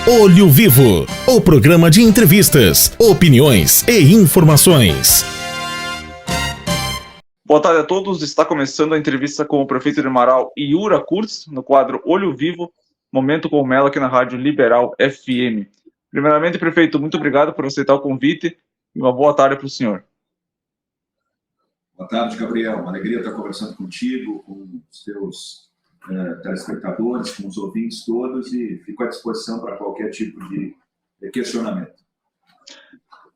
Olho Vivo, o programa de entrevistas, opiniões e informações. Boa tarde a todos, está começando a entrevista com o prefeito de Marau, Yura Kurtz, no quadro Olho Vivo, Momento com o Melo aqui na Rádio Liberal FM. Primeiramente, prefeito, muito obrigado por aceitar o convite e uma boa tarde para o senhor. Boa tarde, Gabriel. Uma alegria estar conversando contigo, com os teus telespectadores, com os ouvintes todos, e fico à disposição para qualquer tipo de questionamento.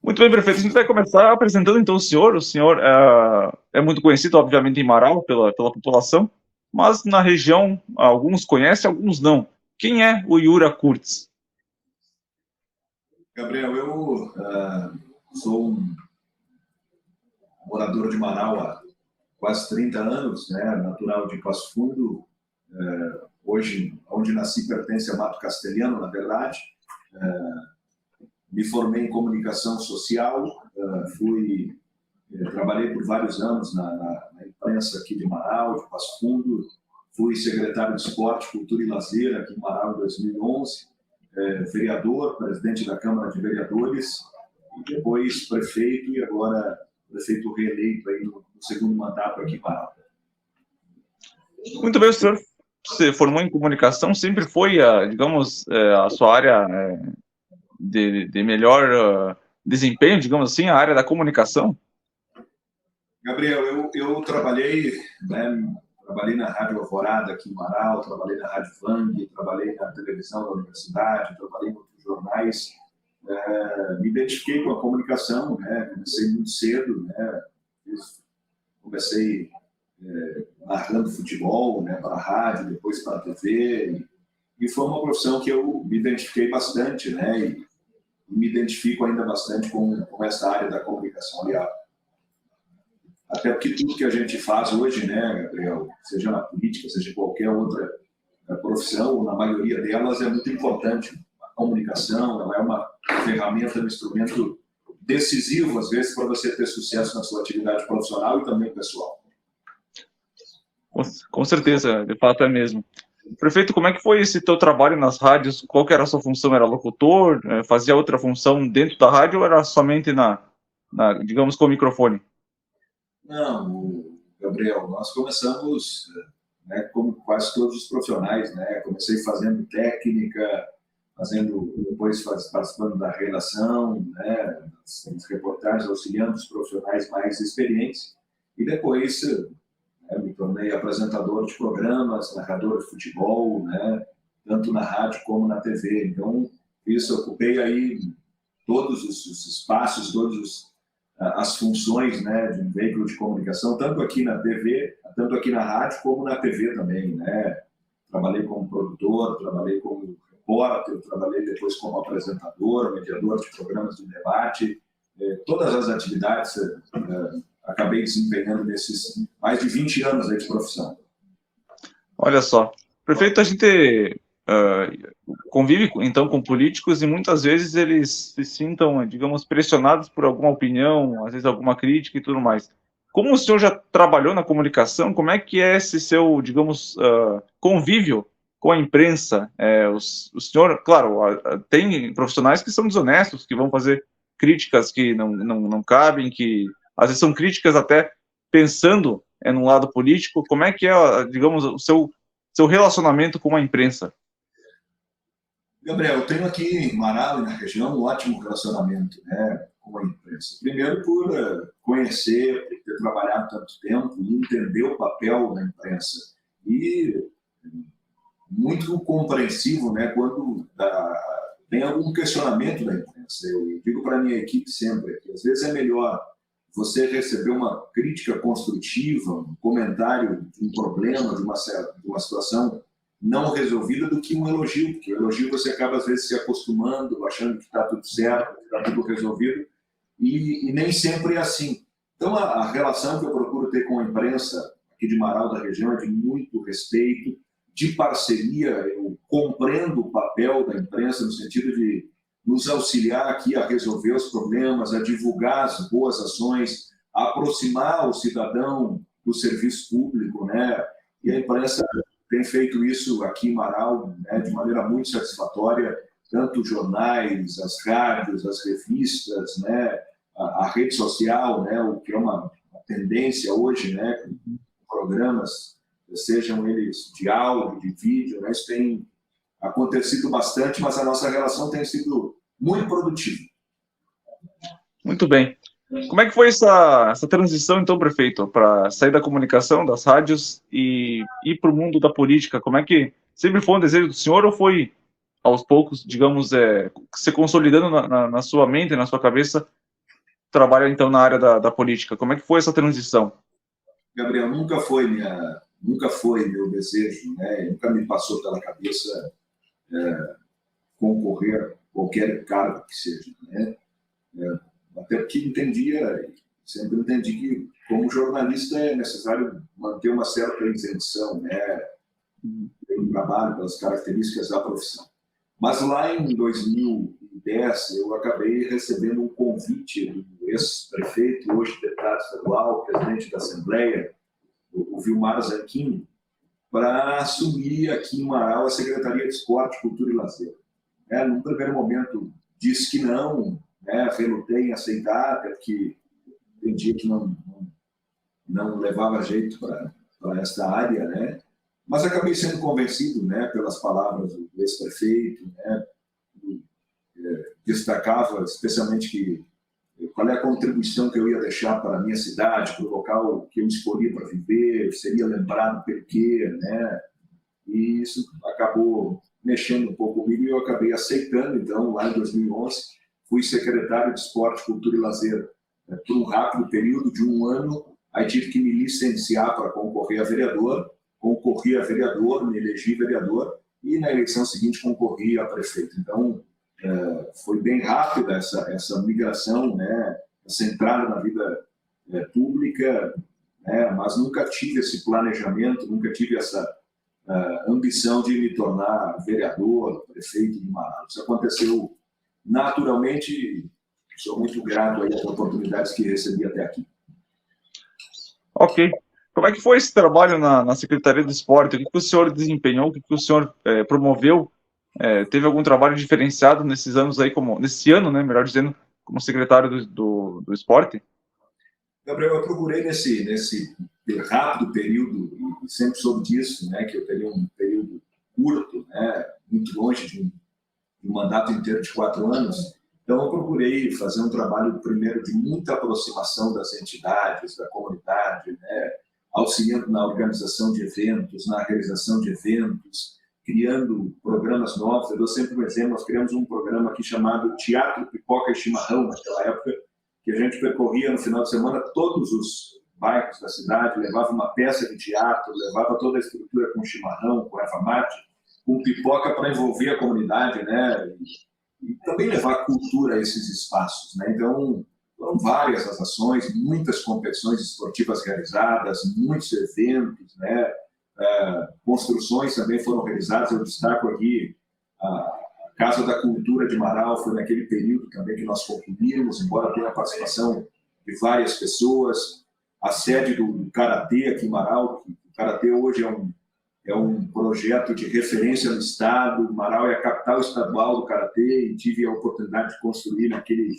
Muito bem, prefeito. A gente vai começar apresentando então o senhor. O senhor é muito conhecido, obviamente, em Marau pela população, mas na região alguns conhecem, alguns não. Quem é o Yura Kurtz? Gabriel, eu sou um morador de Marau há quase 30 anos, né, natural de Passo Fundo. Hoje, onde nasci, pertence a Mato Castelhano, na verdade. Me formei em comunicação social, trabalhei por vários anos na imprensa aqui de Marau, de Passo Fundo. Fui secretário de Esporte, Cultura e Lazer aqui em Marau em 2011, vereador, presidente da Câmara de Vereadores, e depois prefeito, e agora prefeito reeleito aí no segundo mandato aqui em Marau. Muito bem, o senhor se formou em comunicação, sempre foi, digamos, a sua área de melhor desempenho, digamos assim, a área da comunicação? Gabriel, eu trabalhei, trabalhei na Rádio Alvorada aqui em Marau, trabalhei na Rádio Vang, trabalhei na televisão da universidade, trabalhei em outros jornais. Me identifiquei com a comunicação, né? Comecei muito cedo, né? Comecei narrando futebol, né, para a rádio, depois para a TV, e foi uma profissão que eu me identifiquei bastante, né, e me identifico ainda bastante com essa área da comunicação, aliás. Até porque tudo que a gente faz hoje, né, Gabriel, seja na política, seja em qualquer outra profissão, na maioria delas é muito importante. A comunicação, ela é uma ferramenta, um instrumento decisivo, às vezes, para você ter sucesso na sua atividade profissional e também pessoal. Com certeza, de fato é mesmo. Prefeito, como é que foi esse teu trabalho nas rádios? Qual que era a sua função? Era locutor? Fazia outra função dentro da rádio ou era somente digamos, com o microfone? Não, Gabriel, nós começamos, né, como quase todos os profissionais, né? Comecei fazendo técnica, depois participando da redação, né, das reportagens, auxiliando os profissionais mais experientes, e depois me tornei apresentador de programas, narrador de futebol, né, tanto na rádio como na TV. Então, ocupei aí todos os espaços, as funções, né, de um veículo de comunicação, tanto aqui na TV, tanto aqui na rádio, como na TV também, né. Trabalhei como produtor, trabalhei como repórter, trabalhei depois como apresentador, mediador de programas de debate, todas as atividades acabei desempenhando nesses mais de 20 anos aí de profissão. Olha só, prefeito, a gente convive então com políticos e muitas vezes eles se sintam, digamos, pressionados por alguma opinião, às vezes alguma crítica e tudo mais. Como o senhor já trabalhou na comunicação, como é que é esse seu, digamos, convívio com a imprensa? O senhor, claro, tem profissionais que são desonestos, que vão fazer críticas que não cabem, que às vezes são críticas até pensando no lado político. Como é que é, digamos, o seu relacionamento com a imprensa? Gabriel, eu tenho aqui em Marau e na região um ótimo relacionamento, né, com a imprensa. Primeiro por conhecer, por ter trabalhado tanto tempo e entender o papel da imprensa. E muito compreensivo, né, quando tem algum questionamento da imprensa. Eu digo para a minha equipe sempre que às vezes é melhor você receber uma crítica construtiva, um comentário de um problema, de uma situação não resolvida, do que um elogio, porque o elogio você acaba às vezes se acostumando, achando que está tudo certo, que está tudo resolvido, e nem sempre é assim. Então a relação que eu procuro ter com a imprensa aqui de Marau, da região, é de muito respeito, de parceria. Eu compreendo o papel da imprensa no sentido de nos auxiliar aqui a resolver os problemas, a divulgar as boas ações, a aproximar o cidadão do serviço público, né? E a imprensa tem feito isso aqui em Marau, né, de maneira muito satisfatória. tanto os jornais, as rádios, as revistas, né, a rede social, né, o que é uma tendência hoje, né, com programas, sejam eles de áudio, de vídeo, né, isso tem acontecido bastante, mas a nossa relação tem sido muito produtiva. Muito bem. Como é que foi essa transição, então, prefeito, para sair da comunicação, das rádios e ir para o mundo da política? Como é que sempre foi um desejo do senhor ou foi, aos poucos, digamos, se consolidando na sua mente, na sua cabeça, trabalha, então, na área da política? Como é que foi essa transição? Gabriel, nunca foi meu desejo, né? Nunca me passou pela cabeça concorrer a qualquer cargo que seja, né? Até porque sempre entendi que, como jornalista, é necessário manter uma certa isenção, né, pelo trabalho, pelas características da profissão. Mas lá em 2010, eu acabei recebendo um convite do ex-prefeito, hoje deputado estadual, presidente da Assembleia, o Vilmar Zanquini, para assumir aqui em Marau a Secretaria de Esporte, Cultura e Lazer. Num primeiro momento, disse que não, né, relutei em aceitar, até porque entendi que não levava jeito para esta área, né? Mas acabei sendo convencido, né, pelas palavras do ex-prefeito, né, destacava especialmente qual é a contribuição que eu ia deixar para a minha cidade, para o local que eu escolhi para viver, seria lembrado pelo quê, né? E isso acabou mexendo um pouco comigo e eu acabei aceitando. Então, lá em 2011, fui secretário de Esporte, Cultura e Lazer por um rápido período de 1 ano. Aí tive que me licenciar para concorrer a vereador. Concorri a vereador, me elegi vereador e na eleição seguinte concorri a prefeito. Então, foi bem rápida essa migração, né? Essa entrada na vida pública, né? Mas nunca tive esse planejamento, nunca tive essa ambição de me tornar vereador, prefeito de Marau. Isso aconteceu naturalmente e sou muito grato aí às oportunidades que recebi até aqui. Ok. Como é que foi esse trabalho na Secretaria do Esporte? O que o senhor desempenhou? O que o senhor promoveu? Teve algum trabalho diferenciado nesses anos aí, nesse ano, né, melhor dizendo, como secretário do esporte? Gabriel, eu procurei nesse rápido período, e sempre soube disso, né, que eu teria um período curto, né, muito longe de um mandato inteiro de 4 anos. Então, eu procurei fazer um trabalho, primeiro, de muita aproximação das entidades, da comunidade, né, auxiliando na organização de eventos, na realização de eventos, criando programas novos. Eu dou sempre um exemplo, nós criamos um programa aqui chamado Teatro, Pipoca e Chimarrão, naquela época, que a gente percorria no final de semana todos os bairros da cidade, levava uma peça de teatro, levava toda a estrutura com chimarrão, com erva mate, com pipoca para envolver a comunidade, né? E também levar cultura a esses espaços, né? Então, foram várias as ações, muitas competições esportivas realizadas, muitos eventos, né? Construções também foram realizadas. Eu destaco aqui a Casa da Cultura de Marau, foi naquele período também que nós concluímos, embora tenha a participação de várias pessoas. A sede do Karatê aqui em Marau, o Karatê hoje é um projeto de referência no estado. Marau é a capital estadual do Karatê e tive a oportunidade de construir naquele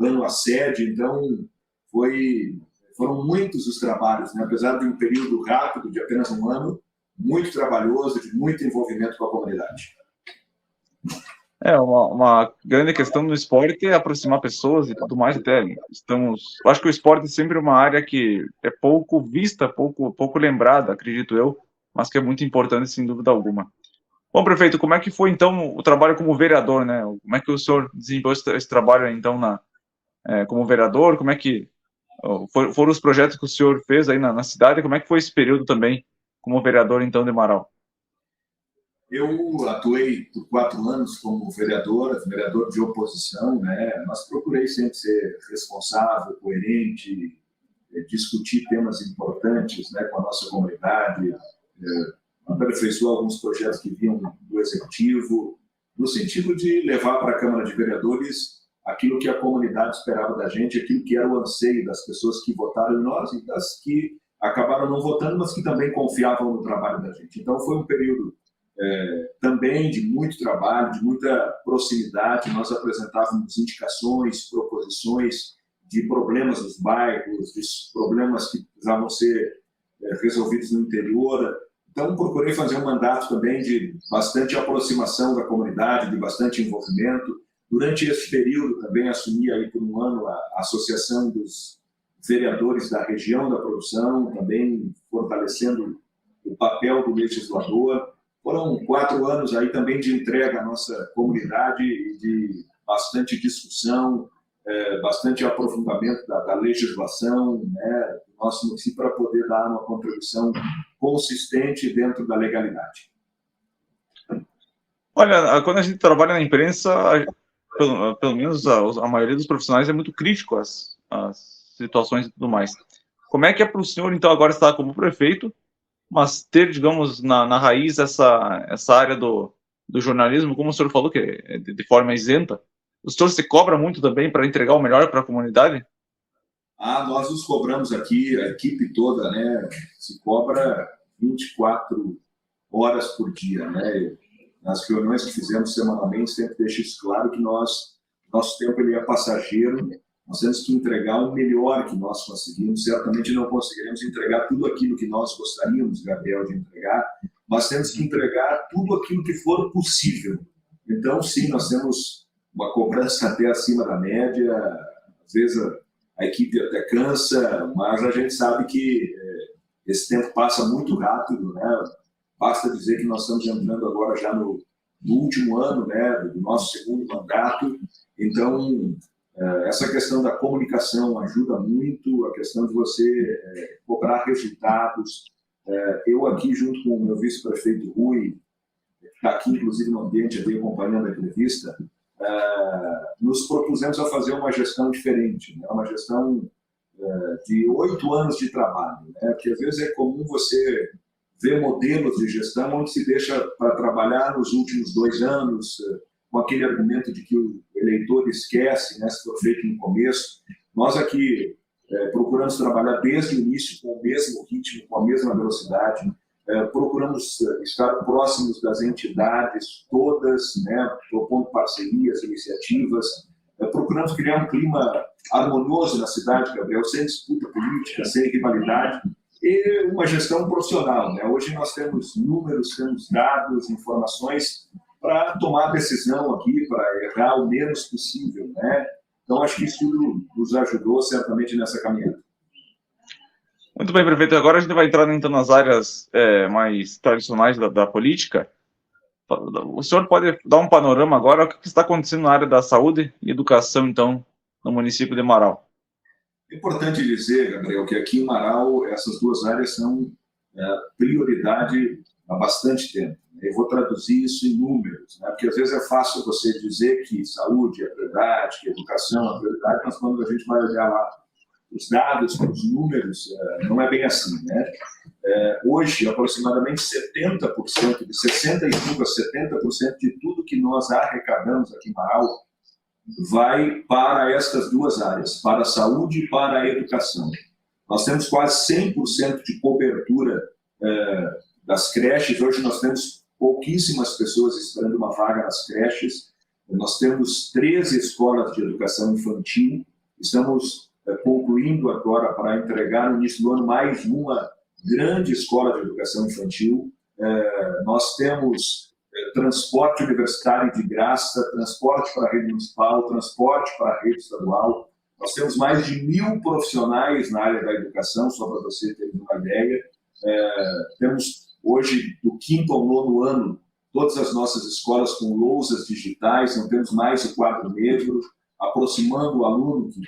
ano a sede. Então, foram muitos os trabalhos, né? Apesar de um período rápido, de apenas 1 ano, muito trabalhoso, de muito envolvimento com a comunidade. Uma grande questão no esporte é aproximar pessoas e tudo mais. Eu acho que o esporte é sempre uma área que é pouco vista, pouco lembrada, acredito eu, mas que é muito importante, sem dúvida alguma. Bom, prefeito, como é que foi, então, o trabalho como vereador, né? Como é que o senhor desempenhou esse trabalho, então, como vereador? Como é que foram os projetos que o senhor fez aí na cidade? Como é que foi esse período também como vereador, então, de Marau? Eu atuei por 4 anos como vereador de oposição, né? Mas procurei sempre ser responsável, coerente, discutir temas importantes, né, com a nossa comunidade, aperfeiçoar alguns projetos que vinham do Executivo, no sentido de levar para a Câmara de Vereadores aquilo que a comunidade esperava da gente, aquilo que era o anseio das pessoas que votaram em nós e das que acabaram não votando, mas que também confiavam no trabalho da gente. Então, foi um período também de muito trabalho, de muita proximidade. Nós apresentávamos indicações, proposições de problemas nos bairros, de problemas que precisavam ser resolvidos no interior. Então, procurei fazer um mandato também de bastante aproximação da comunidade, de bastante envolvimento. Durante esse período, também assumi aí por um ano a Associação dos Vereadores da Região da Produção, também fortalecendo o papel do legislador. Foram 4 anos aí também de entrega à nossa comunidade e de bastante discussão, bastante aprofundamento da legislação, né, do nosso município para poder dar uma contribuição consistente dentro da legalidade. Olha, quando a gente trabalha na imprensa, pelo menos a maioria dos profissionais é muito crítico às situações e tudo mais. Como é que é para o senhor, então, agora estar como prefeito, mas ter, digamos, na raiz essa área do jornalismo, como o senhor falou, que é de forma isenta, o senhor se cobra muito também para entregar o melhor para a comunidade? Nós nos cobramos aqui, a equipe toda, né, se cobra 24 horas por dia, né? Nas reuniões que fizemos semanalmente, sempre deixo isso claro que nosso tempo ele é passageiro, nós temos que entregar o melhor que nós conseguimos. Certamente não conseguiremos entregar tudo aquilo que nós gostaríamos, Gabriel, de entregar, mas temos que entregar tudo aquilo que for possível. Então, sim, nós temos uma cobrança até acima da média, às vezes a equipe até cansa, mas a gente sabe que esse tempo passa muito rápido, né? Basta dizer que nós estamos entrando agora já no último ano, né, do nosso segundo mandato. Então, essa questão da comunicação ajuda muito, a questão de você cobrar resultados. Eu aqui, junto com o meu vice-prefeito Rui, que está aqui, inclusive, no ambiente, ali, acompanhando a entrevista, nos propusemos a fazer uma gestão diferente, né? Uma gestão de 8 anos de trabalho, né? Porque às vezes é comum você ver modelos de gestão onde se deixa para trabalhar nos últimos 2 anos, com aquele argumento de que o eleitor esquece, né, se for feito no começo. Nós aqui procuramos trabalhar desde o início com o mesmo ritmo, com a mesma velocidade, procuramos estar próximos das entidades todas, né, propondo parcerias, iniciativas, procuramos criar um clima harmonioso na cidade, Gabriel, sem disputa política, sem rivalidade, e uma gestão profissional, né? Hoje nós temos números, temos dados, informações para tomar decisão aqui, para errar o menos possível, né? Então, acho que isso tudo nos ajudou certamente nessa caminhada. Muito bem, prefeito. Agora a gente vai entrar então nas áreas mais tradicionais da política. O senhor pode dar um panorama agora do que está acontecendo na área da saúde e educação, então, no município de Marau? É importante dizer, Gabriel, que aqui em Marau essas 2 áreas são prioridade há bastante tempo. Eu vou traduzir isso em números, né? Porque às vezes é fácil você dizer que saúde é prioridade, que educação é prioridade, mas quando a gente vai olhar lá os dados, os números, não é bem assim, né? Hoje, aproximadamente 70%, de 65% a 70% de tudo que nós arrecadamos aqui em Marau vai para estas 2 áreas, para a saúde e para a educação. Nós temos quase 100% de cobertura das creches. Hoje nós temos pouquíssimas pessoas esperando uma vaga nas creches. Nós temos 13 escolas de educação infantil. Estamos concluindo agora para entregar no início do ano mais uma grande escola de educação infantil. Nós temos transporte universitário de graça, transporte para a rede municipal, transporte para a rede estadual. Nós temos mais de 1.000 profissionais na área da educação, só para você ter uma ideia. Temos hoje, do 5º ao 9º ano, todas as nossas escolas com lousas digitais, não temos mais o quadro negro, aproximando o aluno que,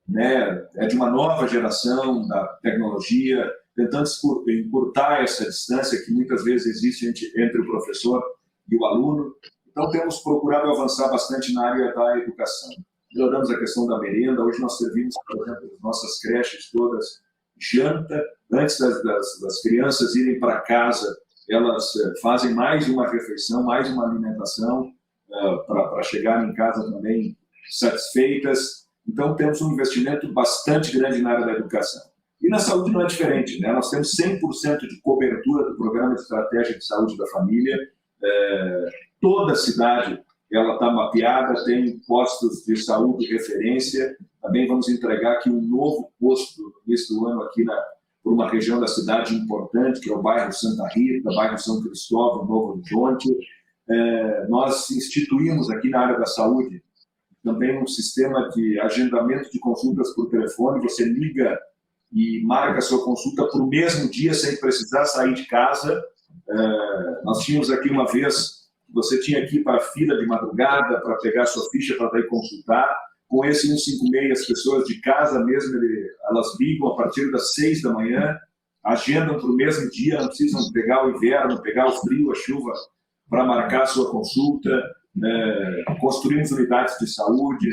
né, é de uma nova geração da tecnologia, tentando encurtar essa distância que muitas vezes existe entre o professor e o aluno. Então, temos procurado avançar bastante na área da educação. Melhoramos a questão da merenda. Hoje nós servimos, por exemplo, as nossas creches todas janta. Antes das crianças irem para casa, elas fazem mais uma refeição, mais uma alimentação para chegarem em casa também satisfeitas. Então, temos um investimento bastante grande na área da educação. E na saúde não é diferente, né? Nós temos 100% de cobertura do Programa de Estratégia de Saúde da Família. Toda a cidade ela está mapeada, tem postos de saúde de referência. Também vamos entregar aqui um novo posto no início do ano aqui por uma região da cidade importante, que é o bairro Santa Rita, bairro São Cristóvão, Novo Horizonte. Nós instituímos aqui na área da saúde também um sistema de agendamento de consultas por telefone. Você liga e marca a sua consulta para o mesmo dia, sem precisar sair de casa. Nós tínhamos aqui uma vez, você tinha que ir para a fila de madrugada para pegar a sua ficha para ir consultar. Com esse 156, as pessoas de casa mesmo, elas ligam a partir das 6 da manhã, agendam para o mesmo dia, não precisam pegar o inverno, pegar o frio, a chuva, para marcar a sua consulta. Construímos unidades de saúde,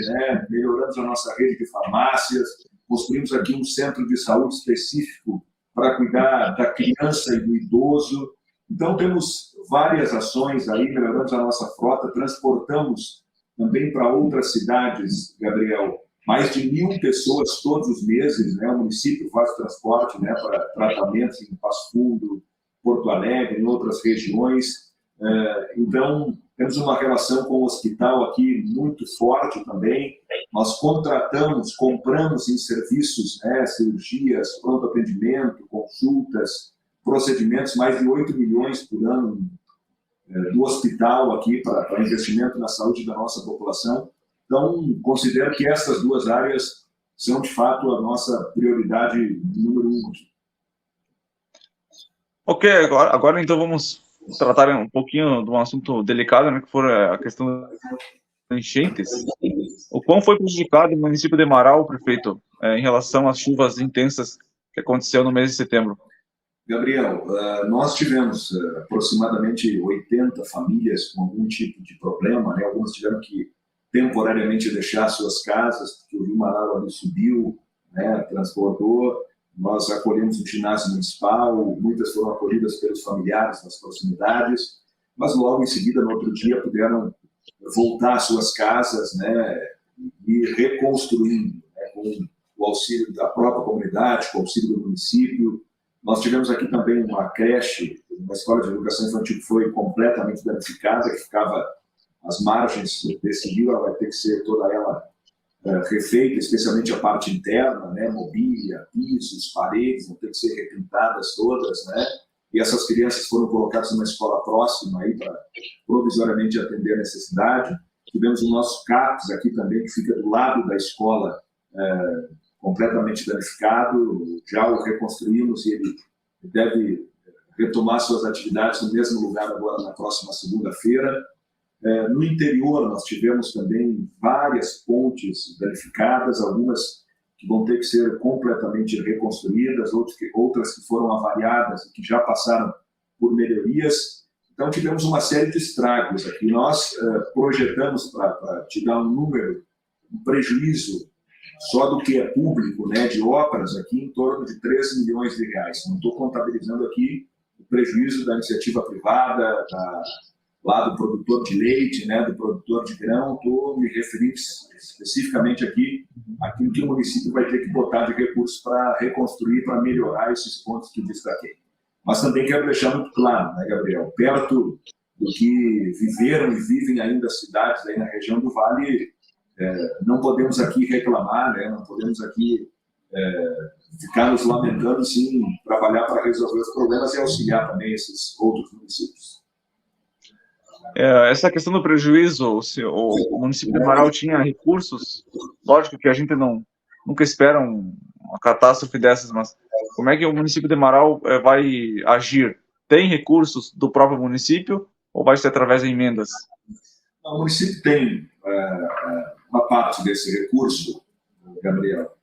melhoramos a nossa rede de farmácias, construímos aqui um centro de saúde específico para cuidar da criança e do idoso. Então, temos várias ações aí, melhoramos a nossa frota, transportamos também para outras cidades, Gabriel, mais de 1.000 pessoas todos os meses, o município faz transporte para tratamentos em Passo Fundo, Porto Alegre, em outras regiões. Então, temos uma relação com o hospital aqui muito forte também. Nós compramos em serviços, cirurgias, pronto atendimento, consultas, procedimentos, mais de 8 milhões por ano do hospital aqui para investimento na saúde da nossa população. Então, considero que essas duas áreas são, de fato, a nossa prioridade número 1 aqui. Ok, agora então vamos tratar um pouquinho de um assunto delicado, que foi a questão das enchentes. O quão foi prejudicado o município de Marau, prefeito, em relação às chuvas intensas que aconteceu no mês de setembro? Gabriel, nós tivemos aproximadamente 80 famílias com algum tipo de problema, Algumas tiveram que temporariamente deixar suas casas, porque o rio Marau ali subiu, transbordou. Nós acolhemos o ginásio municipal, muitas foram acolhidas pelos familiares nas proximidades, mas logo em seguida, no outro dia, puderam voltar às suas casas, e reconstruindo, com o auxílio da própria comunidade, com o auxílio do município. Nós tivemos aqui também uma creche, uma escola de educação infantil que foi completamente danificada, que ficava às margens desse rio. Ela vai ter que ser toda ela refeita, especialmente a parte interna, mobília, pisos, paredes, vão ter que ser repintadas todas, E essas crianças foram colocadas numa escola próxima aí para provisoriamente atender a necessidade. Tivemos o nosso CAPS aqui também, que fica do lado da escola, completamente danificado. Já o reconstruímos e ele deve retomar suas atividades no mesmo lugar agora na próxima segunda-feira. No interior, nós tivemos também várias pontes danificadas, algumas que vão ter que ser completamente reconstruídas, outras que foram avariadas e que já passaram por melhorias. Então, tivemos uma série de estragos aqui. Nós projetamos, para te dar um número, um prejuízo só do que é público, de obras aqui, em torno de 13 milhões de reais. Não estou contabilizando aqui o prejuízo da iniciativa privada, lá do produtor de leite, do produtor de grão. Estou me referindo especificamente aqui àquilo que o município vai ter que botar de recursos para reconstruir, para melhorar esses pontos que destaquei. Mas também quero deixar muito claro, Gabriel, perto do que viveram e vivem ainda as cidades aí na região do Vale, não podemos aqui reclamar, não podemos aqui ficar nos lamentando, sim, trabalhar para resolver os problemas e auxiliar também esses outros municípios. Essa questão do prejuízo, o município de Marau tinha recursos? Lógico que a gente nunca espera uma catástrofe dessas, mas como é que o município de Marau vai agir? Tem recursos do próprio município ou vai ser através de emendas? O município tem uma parte desse recurso, Gabriel,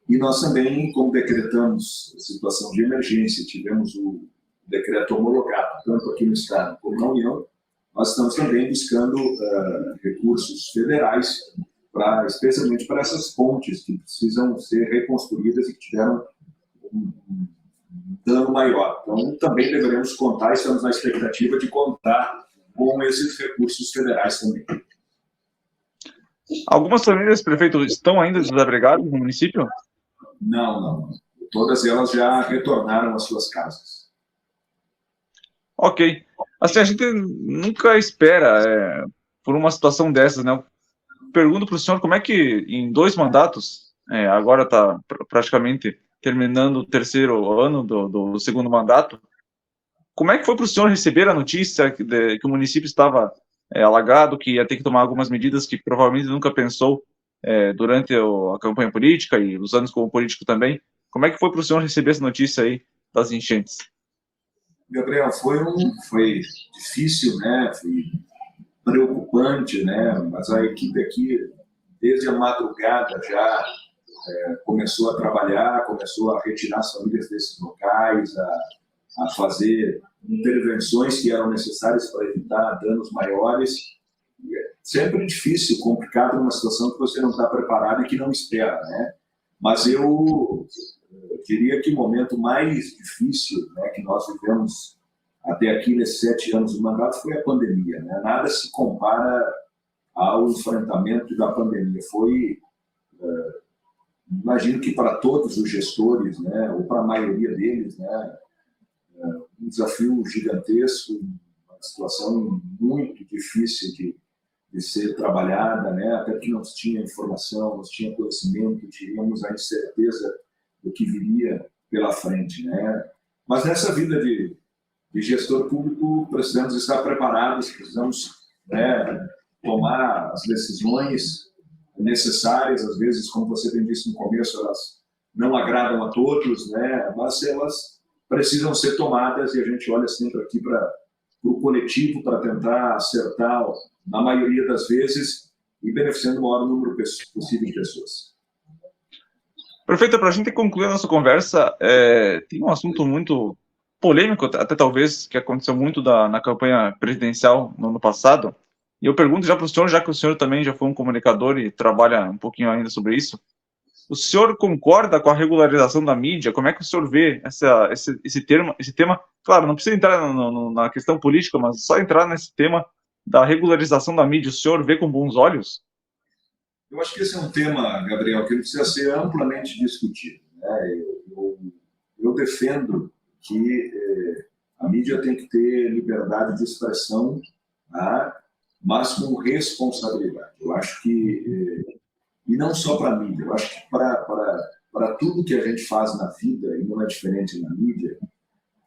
e nós também, como decretamos situação de emergência, tivemos o decreto homologado, tanto aqui no Estado como na União. Nós estamos também buscando recursos federais, especialmente para essas pontes que precisam ser reconstruídas e que tiveram um dano maior. Então, também deveremos contar, estamos na expectativa de contar com esses recursos federais também. Algumas famílias, prefeito, estão ainda desabrigadas no município? Não. Todas elas já retornaram às suas casas. Ok. Assim, a gente nunca espera por uma situação dessas, né? Eu pergunto para o senhor como é que em 2 mandatos, agora está praticamente terminando o 3º ano do 2º mandato, como é que foi para o senhor receber a notícia que o município estava alagado, que ia ter que tomar algumas medidas que provavelmente nunca pensou durante a campanha política e os anos como político também? Como é que foi para o senhor receber essa notícia aí das enchentes? Gabriel, foi difícil, né? Foi preocupante, né? Mas a equipe aqui, desde a madrugada já começou a trabalhar, começou a retirar as famílias desses locais, a fazer intervenções que eram necessárias para evitar danos maiores. É sempre difícil, complicado numa situação que você não está preparado e que não espera, né? Mas eu diria que o momento mais difícil, né, que nós vivemos até aqui nesses 7 anos do mandato foi a pandemia, né? Nada se compara ao enfrentamento da pandemia. Foi, imagino que para todos os gestores, né, ou para a maioria deles, né, um desafio gigantesco, uma situação muito difícil de ser trabalhada, né? Até que não se tinha informação, não se tinha conhecimento, tínhamos a incerteza do que viria pela frente, né? Mas nessa vida de gestor público precisamos estar preparados, precisamos, né, tomar as decisões necessárias. Às vezes, como você bem disse no começo, elas não agradam a todos, né? Mas elas precisam ser tomadas e a gente olha sempre aqui para o coletivo para tentar acertar, na maioria das vezes, e beneficiando o maior número possível de pessoas. Prefeito, para a gente concluir a nossa conversa, tem um assunto muito polêmico, até talvez, que aconteceu muito na campanha presidencial no ano passado, e eu pergunto já para o senhor, já que o senhor também já foi um comunicador e trabalha um pouquinho ainda sobre isso, o senhor concorda com a regularização da mídia? Como é que o senhor vê esse tema? Claro, não precisa entrar na questão política, mas só entrar nesse tema da regularização da mídia. O senhor vê com bons olhos? Eu acho que esse é um tema, Gabriel, que precisa ser amplamente discutido, né? Eu defendo que a mídia tem que ter liberdade de expressão, tá? Mas com responsabilidade. Eu acho que e não só para a mídia, eu acho que para tudo que a gente faz na vida, e não é diferente na mídia,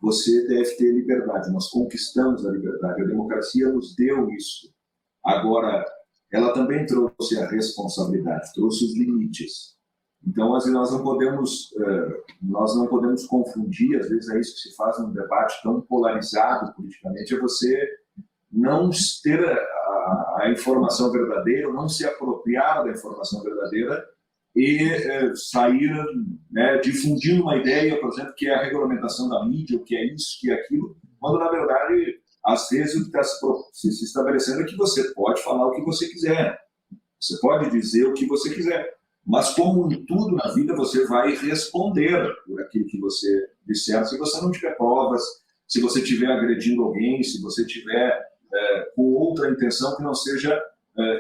você deve ter liberdade. Nós conquistamos a liberdade, a democracia nos deu isso. Agora, ela também trouxe a responsabilidade, trouxe os limites. Então, nós não podemos confundir, às vezes é isso que se faz num debate tão polarizado politicamente, é você não ter a informação verdadeira, não se apropriar da informação verdadeira e sair, né, difundindo uma ideia, por exemplo, que é a regulamentação da mídia, o que é isso, que é aquilo, quando, na verdade, às vezes o que está se estabelecendo é que você pode falar o que você quiser, você pode dizer o que você quiser, mas como em tudo na vida, você vai responder por aquilo que você disser, se você não tiver provas, se você estiver agredindo alguém, se você tiver com outra intenção que não seja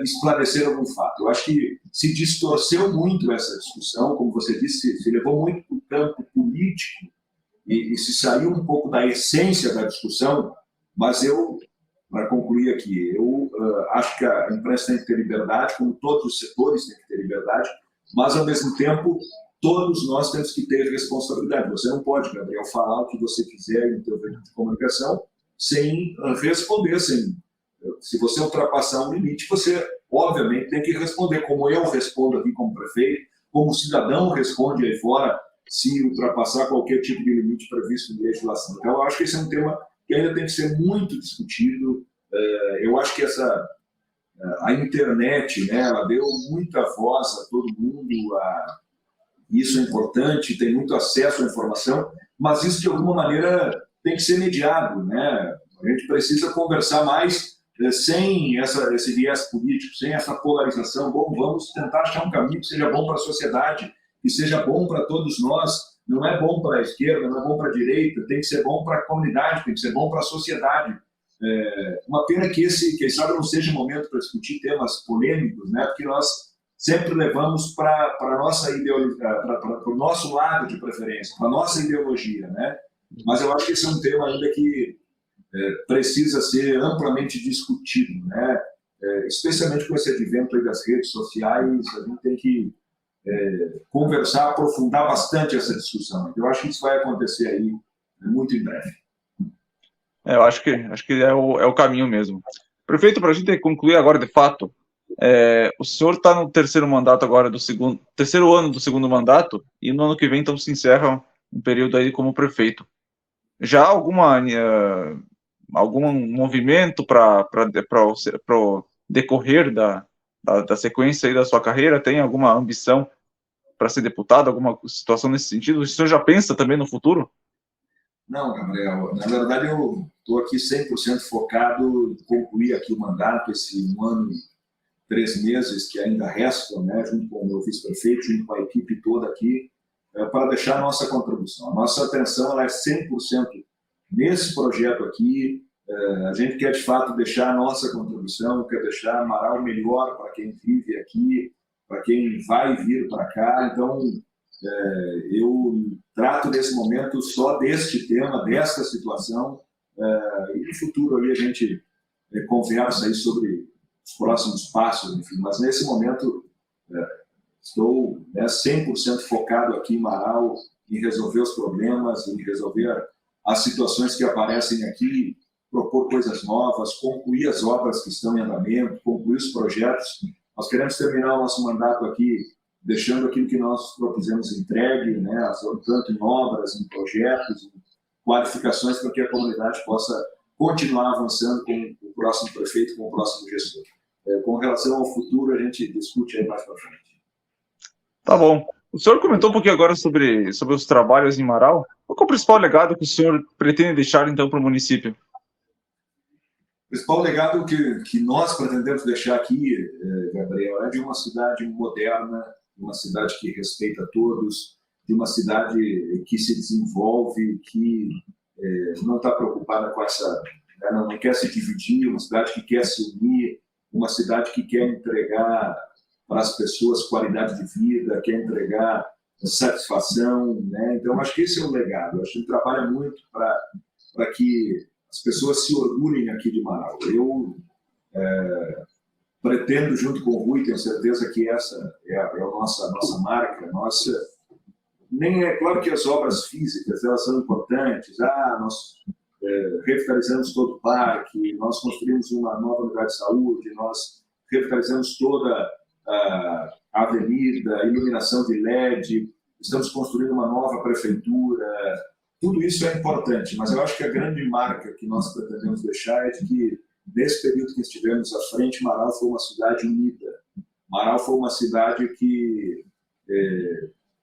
esclarecer algum fato. Eu acho que se distorceu muito essa discussão, como você disse, se levou muito para o campo político e se saiu um pouco da essência da discussão, mas eu, para concluir aqui, eu acho que a imprensa tem que ter liberdade, como todos os setores têm que ter liberdade, mas, ao mesmo tempo, todos nós temos que ter responsabilidade. Você não pode, Gabriel, falar o que você quiser em teu veículo de comunicação sem responder. Se você ultrapassar um limite, você, obviamente, tem que responder, como eu respondo aqui como prefeito, como o cidadão responde aí fora se ultrapassar qualquer tipo de limite previsto em legislação. Então, eu acho que esse é um tema que ainda tem que ser muito discutido. Eu acho que a internet, né, ela deu muita voz a todo mundo, isso é importante, tem muito acesso à informação, mas isso, de alguma maneira, tem que ser mediado, né? A gente precisa conversar mais sem esse viés político, sem essa polarização. Bom, vamos tentar achar um caminho que seja bom para a sociedade, que seja bom para todos nós. Não é bom para a esquerda, não é bom para a direita, tem que ser bom para a comunidade, tem que ser bom para a sociedade. Uma pena que quem sabe, não seja o momento para discutir temas polêmicos, né? Porque nós sempre levamos para a nossa ideologia, para o nosso lado de preferência, para a nossa ideologia, né? Mas eu acho que esse é um tema ainda que precisa ser amplamente discutido, né? Especialmente com esse advento aí das redes sociais, a gente tem que conversar, aprofundar bastante essa discussão. Eu acho que isso vai acontecer aí muito em breve. Eu acho que é o caminho mesmo. Prefeito, para a gente concluir agora de fato, o senhor está no terceiro mandato agora, terceiro ano do segundo mandato, e no ano que vem então se encerra um período aí como prefeito. Já algum movimento para o decorrer da sequência aí da sua carreira? Tem alguma ambição para ser deputado, alguma situação nesse sentido? O senhor já pensa também no futuro? Não, Gabriel, na verdade eu estou aqui 100% focado em concluir aqui o mandato, esse 1 ano e 3 meses que ainda restam, né, junto com o meu vice-prefeito, junto com a equipe toda aqui, para deixar a nossa contribuição. A nossa atenção ela é 100% nesse projeto aqui. A gente quer, de fato, deixar a nossa contribuição, quer deixar Amaral melhor para quem vive aqui, para quem vai vir para cá. Então, eu trato nesse momento só deste tema, desta situação, e no futuro ali a gente conversa aí sobre os próximos passos, enfim. Mas nesse momento estou 100% focado aqui em Amaral, em resolver os problemas, em resolver as situações que aparecem aqui, propor coisas novas, concluir as obras que estão em andamento, concluir os projetos. Nós queremos terminar o nosso mandato aqui deixando aquilo que nós propusemos entregue, né, tanto em obras, em projetos, em qualificações, para que a comunidade possa continuar avançando com o próximo prefeito, com o próximo gestor. Com relação ao futuro, a gente discute aí mais para frente. Tá bom. O senhor comentou um pouquinho agora sobre os trabalhos em Amaral. Qual é o principal legado que o senhor pretende deixar, então, para o município? O principal legado que nós pretendemos deixar aqui, Gabriel, é de uma cidade moderna, de uma cidade que respeita todos, de uma cidade que se desenvolve, que não está preocupada com essa... não quer se dividir, uma cidade que quer se unir, uma cidade que quer entregar para as pessoas qualidade de vida, quer entregar satisfação, né? Então, acho que esse é o legado. Acho que a gente trabalha muito para que as pessoas se orgulhem aqui de Amaral. Eu pretendo, junto com o Rui, tenho certeza que essa é a nossa marca, nem é claro que as obras físicas elas são importantes. Nós revitalizamos todo o parque, nós construímos uma nova unidade de saúde, nós revitalizamos toda a avenida, iluminação de LED, estamos construindo uma nova prefeitura. Tudo isso é importante, mas eu acho que a grande marca que nós pretendemos deixar é de que, nesse período que estivemos à frente, Amaral foi uma cidade unida. Amaral foi uma cidade que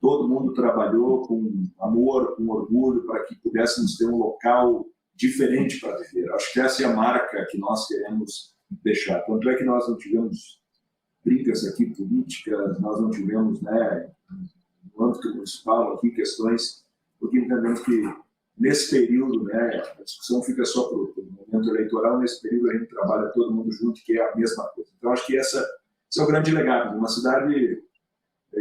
todo mundo trabalhou com amor, com orgulho, para que pudéssemos ter um local diferente para viver. Acho que essa é a marca que nós queremos deixar. Tanto é que nós não tivemos brigas aqui políticas, nós não tivemos, no âmbito municipal aqui, questões, porque entendemos que nesse período, a discussão fica só para o momento eleitoral, nesse período a gente trabalha todo mundo junto, que é a mesma coisa. Então, acho que esse é o grande legado de uma cidade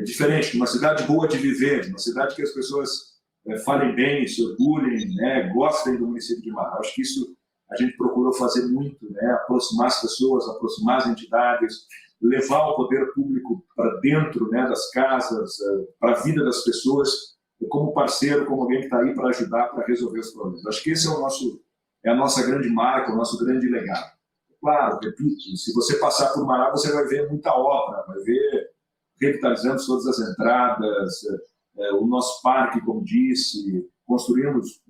diferente, de uma cidade boa de viver, de uma cidade que as pessoas falem bem, se orgulhem, gostem do município de Amaral. Acho que isso a gente procurou fazer muito, aproximar as pessoas, aproximar as entidades, levar o poder público para dentro das casas, para a vida das pessoas, como parceiro, como alguém que está aí para ajudar, para resolver os problemas. Acho que esse é a nossa grande marca, o nosso grande legado. Claro, repito, se você passar por Amaral, você vai ver muita obra, vai ver revitalizamos todas as entradas, o nosso parque, como disse, construímos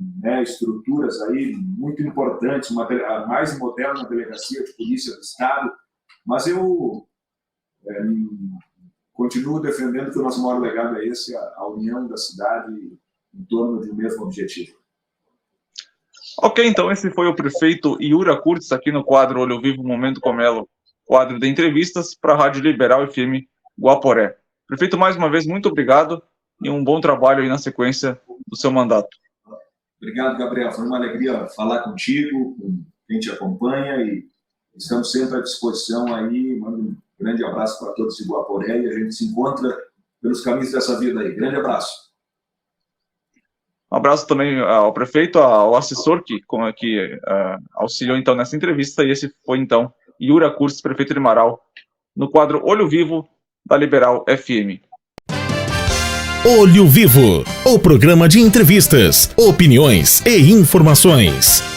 estruturas aí muito importantes, a mais moderna delegacia de polícia do Estado, mas eu continuo defendendo que o nosso maior legado é esse, a união da cidade em torno de um mesmo objetivo. Ok, então esse foi o prefeito Yura Kurtz aqui no quadro Olho Vivo, Momento Comelo, quadro de entrevistas para a Rádio Liberal FM Guaporé. Prefeito, mais uma vez, muito obrigado e um bom trabalho aí na sequência do seu mandato. Obrigado, Gabriel. Foi uma alegria falar contigo, com quem te acompanha, e estamos sempre à disposição aí. Mando um grande abraço para todos de Guaporé e a gente se encontra pelos caminhos dessa vida aí. Grande abraço. Um abraço também ao prefeito, ao assessor que auxiliou então nessa entrevista, e esse foi então Yura Kurz, prefeito de Marau, no quadro Olho Vivo da Liberal FM. Olho Vivo, o programa de entrevistas, opiniões e informações.